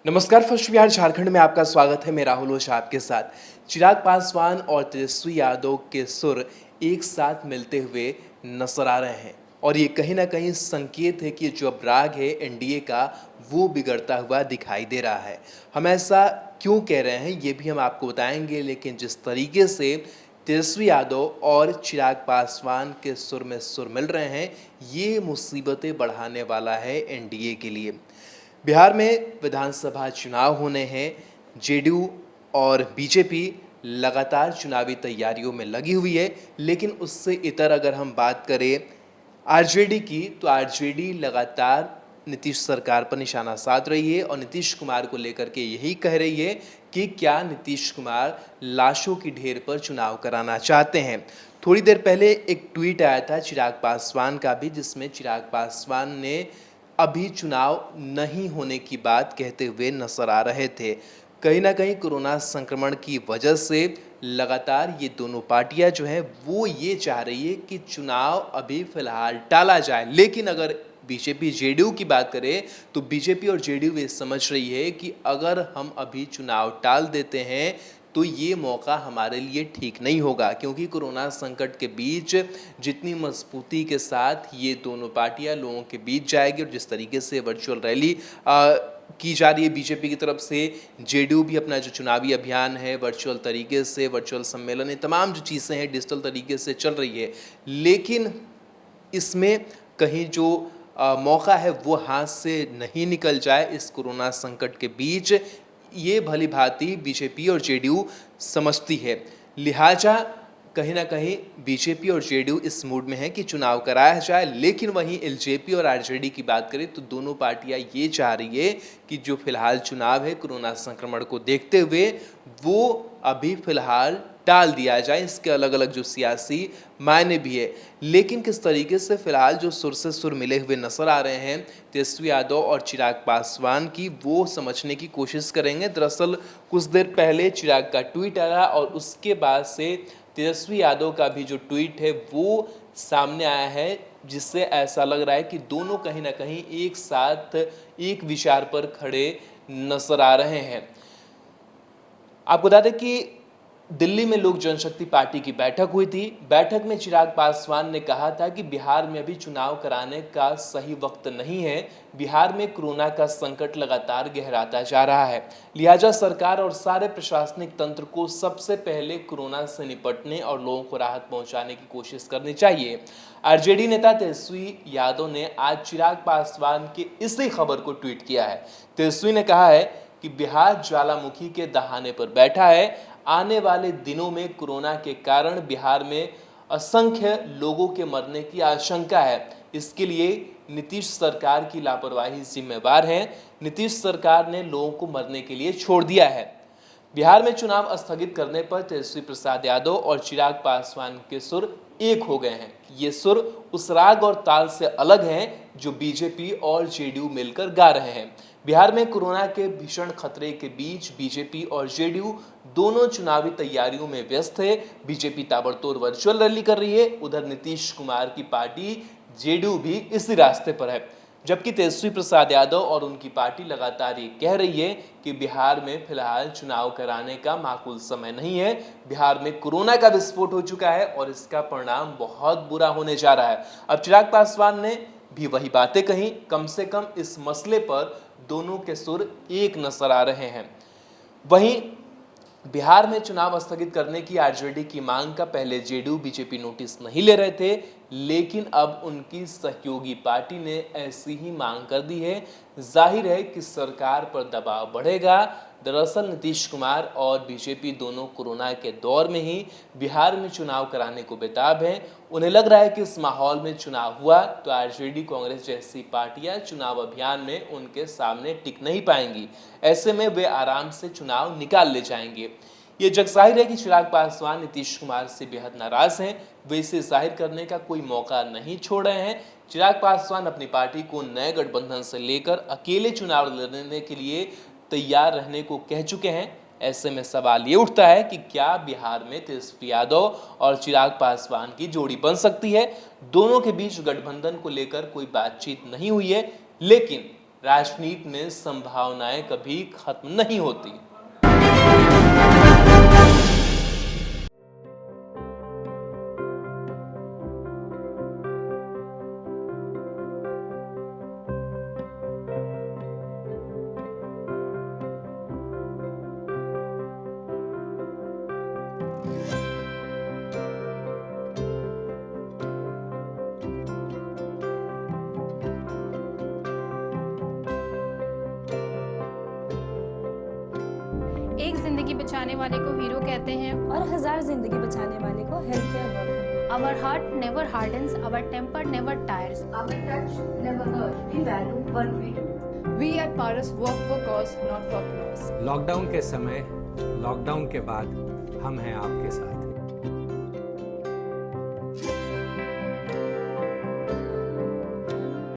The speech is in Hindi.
नमस्कार। फर्स्ट बिहार झारखंड में आपका स्वागत है। मैं राहुल ओझा आपके साथ। चिराग पासवान और तेजस्वी यादव के सुर एक साथ मिलते हुए नजर आ रहे हैं और ये कहीं ना कहीं संकेत है कि जो अब राग है एनडीए का वो बिगड़ता हुआ दिखाई दे रहा है। हम ऐसा क्यों कह रहे हैं ये भी हम आपको बताएंगे, लेकिन जिस तरीके से तेजस्वी यादव और चिराग पासवान के सुर में सुर मिल रहे हैं ये मुसीबतें बढ़ाने वाला है एनडीए के लिए। बिहार में विधानसभा चुनाव होने हैं। जेडीयू और बीजेपी लगातार चुनावी तैयारियों में लगी हुई है, लेकिन उससे इतर अगर हम बात करें आरजेडी की, तो आरजेडी लगातार नीतीश सरकार पर निशाना साध रही है और नीतीश कुमार को लेकर के यही कह रही है कि क्या नीतीश कुमार लाशों की ढेर पर चुनाव कराना चाहते हैं। थोड़ी देर पहले एक ट्वीट आया था चिराग पासवान का भी, जिसमें चिराग पासवान ने अभी चुनाव नहीं होने की बात कहते हुए नजर आ रहे थे। कहीं ना कहीं कोरोना संक्रमण की वजह से लगातार ये दोनों पार्टियां जो हैं वो ये चाह रही है कि चुनाव अभी फिलहाल टाला जाए। लेकिन अगर बीजेपी जेडीयू की बात करें तो बीजेपी और जेडीयू ये समझ रही है कि अगर हम अभी चुनाव टाल देते हैं तो ये मौका हमारे लिए ठीक नहीं होगा, क्योंकि कोरोना संकट के बीच जितनी मजबूती के साथ ये दोनों पार्टियां लोगों के बीच जाएगी और जिस तरीके से वर्चुअल रैली की जा रही है बीजेपी की तरफ से, जेडीयू भी अपना जो चुनावी अभियान है वर्चुअल तरीके से, वर्चुअल सम्मेलन, ये तमाम जो चीज़ें हैं डिजिटल तरीके से चल रही है। लेकिन इसमें कहीं जो मौका है वो हाथ से नहीं निकल जाए इस कोरोना संकट के बीच, ये भली भांति बीजेपी और जेडीयू समझती है। लिहाजा कहीं ना कहीं बीजेपी और जेडीयू इस मूड में है कि चुनाव कराया जाए। लेकिन वहीं एलजेपी और आरजेडी की बात करें तो दोनों पार्टियां ये चाह रही है कि जो फिलहाल चुनाव है कोरोना संक्रमण को देखते हुए वो अभी फिलहाल टाल दिया जाए। इसके अलग अलग जो सियासी मायने भी है, लेकिन किस तरीके से फिलहाल जो सुर से सुर मिले हुए नजर आ रहे हैं तेजस्वी यादव और चिराग पासवान की, वो समझने की कोशिश करेंगे। दरअसल कुछ देर पहले चिराग का ट्वीट आया और उसके बाद से तेजस्वी यादव का भी जो ट्वीट है वो सामने आया है, जिससे ऐसा लग रहा है कि दोनों कहीं ना कहीं एक साथ एक विचार पर खड़े नजर आ रहे हैं। आपको बता दें कि दिल्ली में लोक जनशक्ति पार्टी की बैठक हुई थी। बैठक में चिराग पासवान ने कहा था कि बिहार में अभी चुनाव कराने का सही वक्त नहीं है। बिहार में कोरोना का संकट लगातार गहराता जा रहा है, लिहाजा सरकार और सारे प्रशासनिक तंत्र को सबसे पहले कोरोना से निपटने और लोगों को राहत पहुंचाने की कोशिश करनी चाहिए। आरजेडी नेता तेजस्वी यादव ने आज चिराग पासवान की इसी खबर को ट्वीट किया है। तेजस्वी ने कहा है कि बिहार ज्वालामुखी के दहाने पर बैठा है। आने वाले दिनों में कोरोना के कारण बिहार में असंख्य लोगों के मरने की आशंका है। इसके लिए नीतीश सरकार की लापरवाही जिम्मेवार है। नीतीश सरकार ने लोगों को मरने के लिए छोड़ दिया है। बिहार में चुनाव स्थगित करने पर तेजस्वी प्रसाद यादव और चिराग पासवान के सुर एक हो गए हैं। ये सुर उस राग और ताल से अलग हैं जो बीजेपी और जेडीयू मिलकर गा रहे हैं। बिहार में कोरोना के भीषण खतरे के बीच बीजेपी और जेडीयू दोनों चुनावी तैयारियों में व्यस्त है। बीजेपी ताबड़तोड़ वर्चुअल रैली कर रही है, उधर नीतीश कुमार की पार्टी जेडीयू भी इसी रास्ते पर है। जबकि तेजस्वी प्रसाद यादव और उनकी पार्टी लगातार ये कह रही है कि बिहार में फिलहाल चुनाव कराने का माकूल समय नहीं है। बिहार में कोरोना का विस्फोट हो चुका है और इसका परिणाम बहुत बुरा होने जा रहा है। अब चिराग पासवान ने भी वही बातें कही। कम से कम इस मसले पर दोनों के सुर एक नजर आ रहे हैं। वहीं बिहार में चुनाव स्थगित करने की आरजेडी की मांग का पहले जेडीयू बीजेपी नोटिस नहीं ले रहे थे, लेकिन अब उनकी सहयोगी पार्टी ने ऐसी ही मांग कर दी है। जाहिर है कि सरकार पर दबाव बढ़ेगा। दरअसल नीतीश कुमार और बीजेपी दोनों कोरोना के दौर में ही बिहार में चुनाव कराने को बेताब हैं। उन्हें लग रहा है कि इस माहौल में चुनाव हुआ तो आरजेडी कांग्रेस जैसी पार्टियां चुनाव अभियान में उनके सामने टिक नहीं पाएंगी। ऐसे में वे आराम से चुनाव निकाल ले जाएंगे। ये जग जाहिर है कि चिराग पासवान नीतीश कुमार से बेहद नाराज हैं। वे इसे जाहिर करने का कोई मौका नहीं छोड़ रहे हैं। चिराग पासवान अपनी पार्टी को नए गठबंधन से लेकर अकेले चुनाव लड़ने के लिए तैयार रहने को कह चुके हैं। ऐसे में सवाल ये उठता है कि क्या बिहार में तेजस्वी यादव और चिराग पासवान की जोड़ी बन सकती है। दोनों के बीच गठबंधन को लेकर कोई बातचीत नहीं हुई है, लेकिन राजनीति में संभावनाएं कभी खत्म नहीं होती। एक जिंदगी बचाने वाले को हीरो कहते हैं और 1000 जिंदगी बचाने वाले को health care worker. Our heart never hardens, our temper never tires. Our touch never hurts. We value what we do. We at Paras work for cause, not for applause. Lockdown के समय, लॉकडाउन के बाद हम हैं आपके साथ।